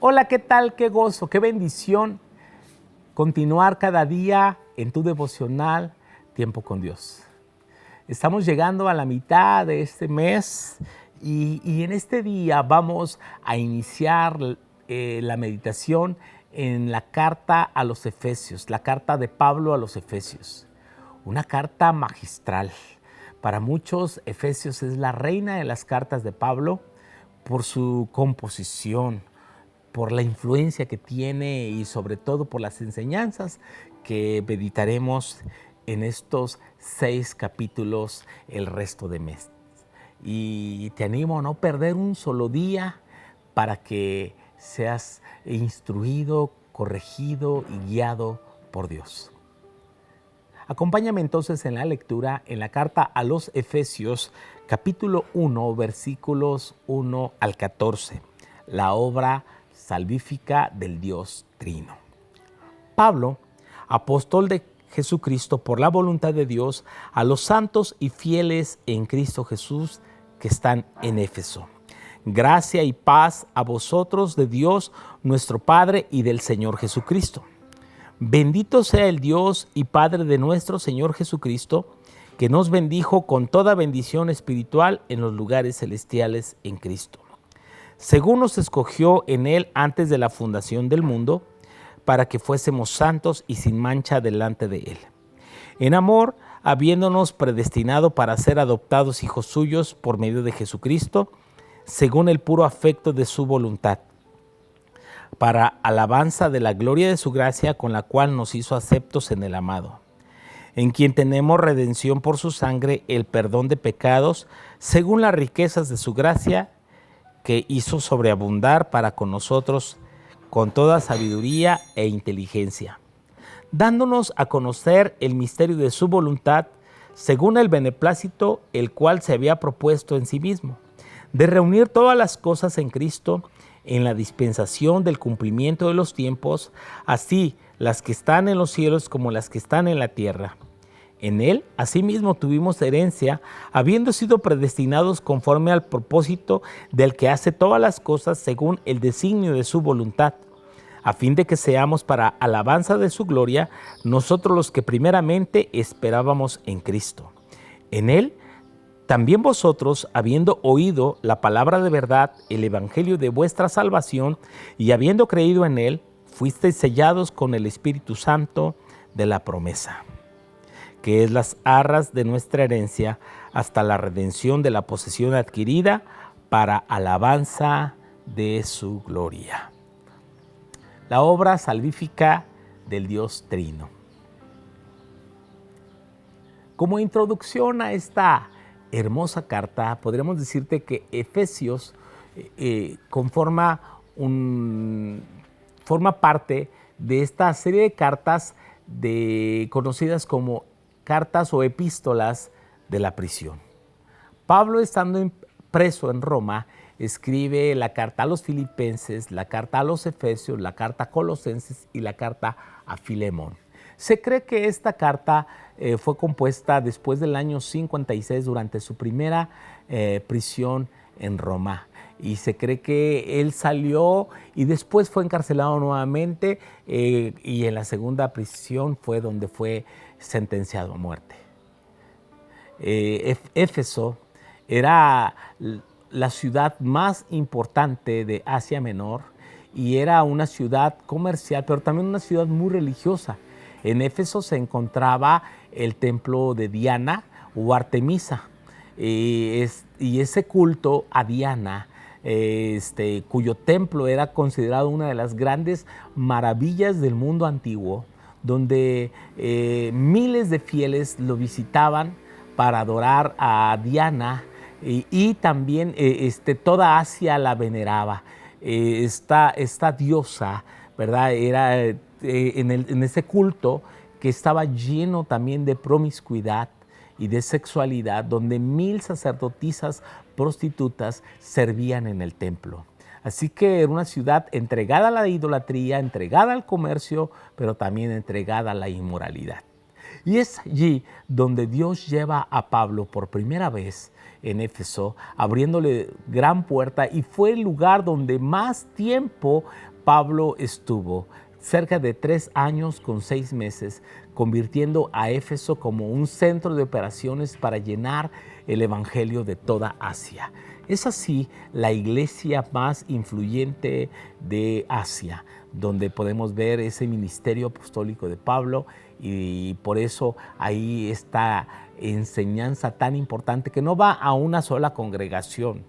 Hola, ¿qué tal? Qué gozo, qué bendición continuar cada día en tu devocional Tiempo con Dios. Estamos llegando a la mitad de este mes y en este día vamos a iniciar la meditación en la carta a los Efesios, la carta de Pablo a los Efesios. Una carta magistral. Para muchos, Efesios es la reina de las cartas de Pablo por su composición, por la influencia que tiene y sobre todo por las enseñanzas que meditaremos en estos 6 capítulos el resto de mes. Y te animo a no perder un solo día para que seas instruido, corregido y guiado por Dios. Acompáñame entonces en la lectura en la carta a los Efesios, capítulo 1, versículos 1 al 14, la obra salvífica del Dios Trino. Pablo, apóstol de Jesucristo por la voluntad de Dios, a los santos y fieles en Cristo Jesús que están en Éfeso. Gracia y paz a vosotros de Dios nuestro Padre y del Señor Jesucristo. Bendito sea el Dios y Padre de nuestro Señor Jesucristo, que nos bendijo con toda bendición espiritual en los lugares celestiales en Cristo, según nos escogió en Él antes de la fundación del mundo, para que fuésemos santos y sin mancha delante de Él. En amor, habiéndonos predestinado para ser adoptados hijos suyos por medio de Jesucristo, según el puro afecto de su voluntad, para alabanza de la gloria de su gracia, con la cual nos hizo aceptos en el amado, en quien tenemos redención por su sangre, el perdón de pecados, según las riquezas de su gracia, que hizo sobreabundar para con nosotros con toda sabiduría e inteligencia, dándonos a conocer el misterio de su voluntad, según el beneplácito, el cual se había propuesto en sí mismo, de reunir todas las cosas en Cristo, en la dispensación del cumplimiento de los tiempos, así las que están en los cielos como las que están en la tierra. En Él, asimismo, tuvimos herencia, habiendo sido predestinados conforme al propósito del que hace todas las cosas según el designio de su voluntad, a fin de que seamos para alabanza de su gloria, nosotros los que primeramente esperábamos en Cristo. En Él, también vosotros, habiendo oído la palabra de verdad, el evangelio de vuestra salvación, y habiendo creído en Él, fuisteis sellados con el Espíritu Santo de la promesa, que es las arras de nuestra herencia, hasta la redención de la posesión adquirida para alabanza de su gloria. La obra salvífica del Dios Trino. Como introducción a esta hermosa carta, podríamos decirte que Efesios forma parte de esta serie de cartas conocidas como cartas o epístolas de la prisión. Pablo, estando preso en Roma, escribe la carta a los Filipenses, la carta a los Efesios, la carta a Colosenses y la carta a Filemón. Se cree que esta carta fue compuesta después del año 56 durante su primera prisión en Roma. Y se cree que él salió y después fue encarcelado nuevamente y en la segunda prisión fue donde fue sentenciado a muerte. Éfeso era la ciudad más importante de Asia Menor y era una ciudad comercial, pero también una ciudad muy religiosa. En Éfeso se encontraba el templo de Diana o Artemisa, y ese culto a Diana, cuyo templo era considerado una de las grandes maravillas del mundo antiguo, donde miles de fieles lo visitaban para adorar a Diana y también toda Asia la veneraba. Esta diosa, ¿verdad? Era en ese culto que estaba lleno también de promiscuidad y de sexualidad, donde 1000 sacerdotisas prostitutas servían en el templo. Así que era una ciudad entregada a la idolatría, entregada al comercio, pero también entregada a la inmoralidad. Y es allí donde Dios lleva a Pablo por primera vez en Éfeso, abriéndole gran puerta, y fue el lugar donde más tiempo Pablo estuvo cerca de 3 años con 6 meses, convirtiendo a Éfeso como un centro de operaciones para llenar el evangelio de toda Asia. Es así la iglesia más influyente de Asia, donde podemos ver ese ministerio apostólico de Pablo, y por eso ahí está enseñanza tan importante que no va a una sola congregación.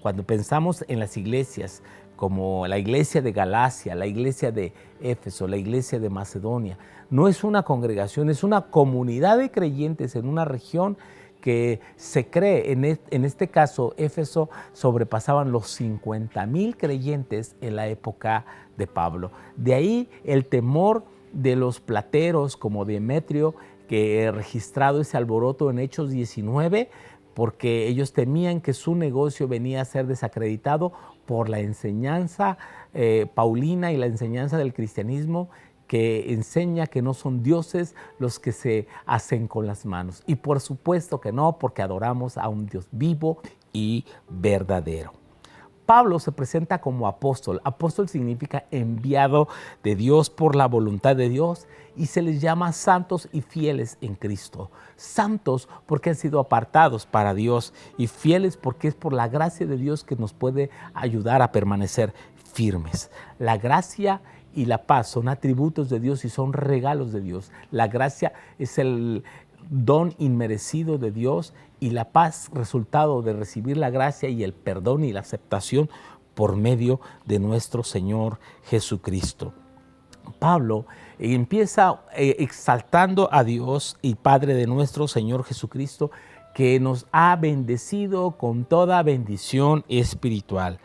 Cuando pensamos en las iglesias, como la iglesia de Galacia, la iglesia de Éfeso, la iglesia de Macedonia, no es una congregación, es una comunidad de creyentes en una región que se cree. En este caso, Éfeso sobrepasaban los 50,000 creyentes en la época de Pablo. De ahí el temor de los plateros como Demetrio, que registrado ese alboroto en Hechos 19, porque ellos temían que su negocio venía a ser desacreditado por la enseñanza paulina y la enseñanza del cristianismo, que enseña que no son dioses los que se hacen con las manos. Y por supuesto que no, porque adoramos a un Dios vivo y verdadero. Pablo se presenta como apóstol. Apóstol significa enviado de Dios por la voluntad de Dios, y se les llama santos y fieles en Cristo. Santos porque han sido apartados para Dios, y fieles porque es por la gracia de Dios que nos puede ayudar a permanecer firmes. La gracia y la paz son atributos de Dios y son regalos de Dios. La gracia es el don inmerecido de Dios, y la paz resultado de recibir la gracia y el perdón y la aceptación por medio de nuestro Señor Jesucristo. Pablo empieza exaltando a Dios y Padre de nuestro Señor Jesucristo, que nos ha bendecido con toda bendición espiritual.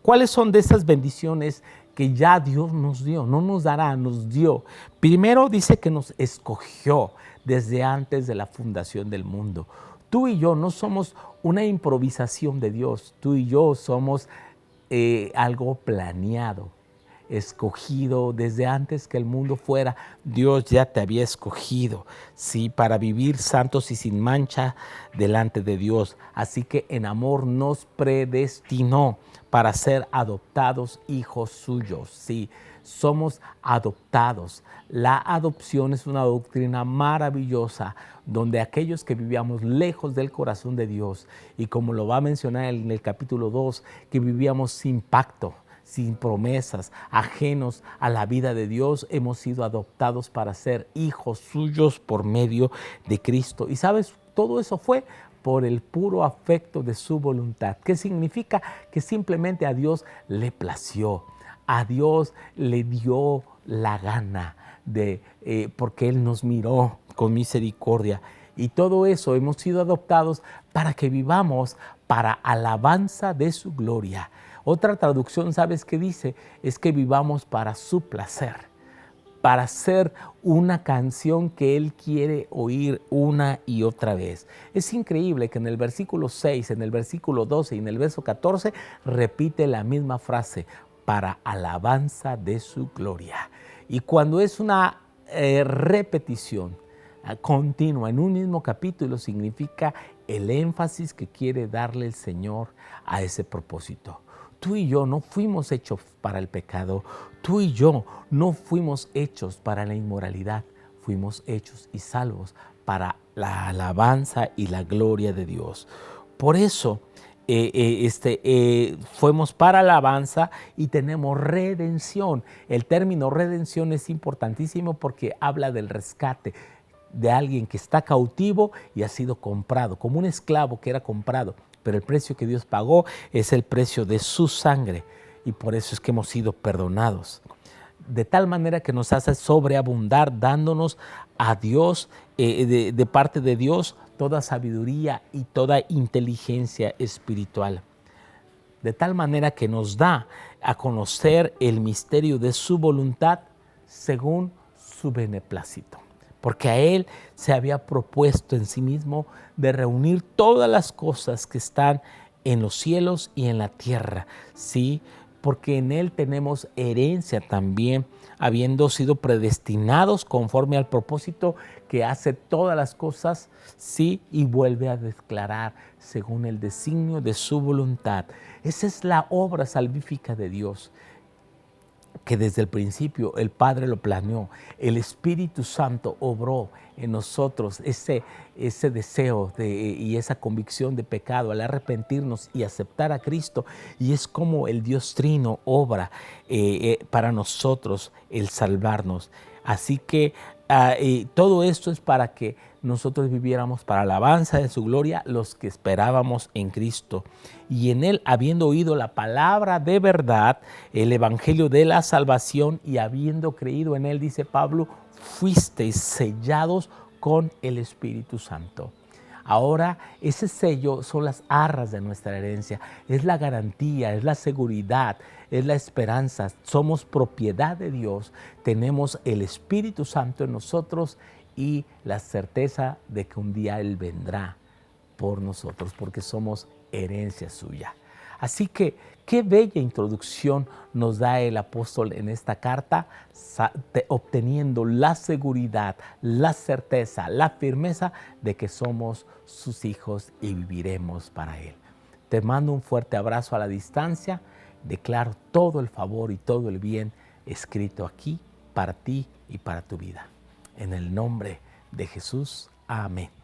¿Cuáles son de esas bendiciones que ya Dios nos dio? No nos dará, nos dio. Primero dice que nos escogió desde antes de la fundación del mundo. Tú y yo no somos una improvisación de Dios. Tú y yo somos algo planeado, escogido desde antes que el mundo fuera. Dios ya te había escogido, sí, para vivir santos y sin mancha delante de Dios. Así que en amor nos predestinó para ser adoptados hijos suyos. Sí, somos adoptados. La adopción es una doctrina maravillosa, donde aquellos que vivíamos lejos del corazón de Dios, y como lo va a mencionar en el capítulo 2, que vivíamos sin pacto, sin promesas, ajenos a la vida de Dios, hemos sido adoptados para ser hijos suyos por medio de Cristo. Y sabes, todo eso fue por el puro afecto de su voluntad. ¿Qué significa? Que simplemente a Dios le plació, a Dios le dio la gana, porque Él nos miró con misericordia. Y todo eso hemos sido adoptados para que vivamos para alabanza de su gloria. Otra traducción, ¿sabes qué dice? Es que vivamos para su placer, para hacer una canción que Él quiere oír una y otra vez. Es increíble que en el versículo 6, en el versículo 12 y en el verso 14 repite la misma frase: para alabanza de su gloria. Y cuando es una repetición continua en un mismo capítulo, significa el énfasis que quiere darle el Señor a ese propósito. Tú y yo no fuimos hechos para el pecado. Tú y yo no fuimos hechos para la inmoralidad. Fuimos hechos y salvos para la alabanza y la gloria de Dios. Por eso fuimos para alabanza y tenemos redención. El término redención es importantísimo porque habla del rescate de alguien que está cautivo y ha sido comprado, como un esclavo que era comprado. Pero el precio que Dios pagó es el precio de su sangre, y por eso es que hemos sido perdonados. De tal manera que nos hace sobreabundar, dándonos a Dios, de parte de Dios, toda sabiduría y toda inteligencia espiritual. De tal manera que nos da a conocer el misterio de su voluntad según su beneplácito. Porque a Él se había propuesto en sí mismo de reunir todas las cosas que están en los cielos y en la tierra, ¿sí? Porque en Él tenemos herencia también, habiendo sido predestinados conforme al propósito que hace todas las cosas, ¿sí? Y vuelve a declarar según el designio de su voluntad. Esa es la obra salvífica de Dios. que desde el principio el Padre lo planeó. El Espíritu Santo obró en nosotros ese deseo y esa convicción de pecado al arrepentirnos y aceptar a Cristo. Y es como el Dios Trino obra para nosotros el salvarnos. Así que todo esto es para que nosotros viviéramos para alabanza de su gloria, los que esperábamos en Cristo. Y en Él, habiendo oído la palabra de verdad, el evangelio de la salvación, y habiendo creído en Él, dice Pablo, fuisteis sellados con el Espíritu Santo. Ahora ese sello son las arras de nuestra herencia, es la garantía, es la seguridad, es la esperanza. Somos propiedad de Dios, tenemos el Espíritu Santo en nosotros y la certeza de que un día Él vendrá por nosotros porque somos herencia suya. Así que qué bella introducción nos da el apóstol en esta carta, obteniendo la seguridad, la certeza, la firmeza de que somos sus hijos y viviremos para Él. Te mando un fuerte abrazo a la distancia. Declaro todo el favor y todo el bien escrito aquí para ti y para tu vida. En el nombre de Jesús, amén.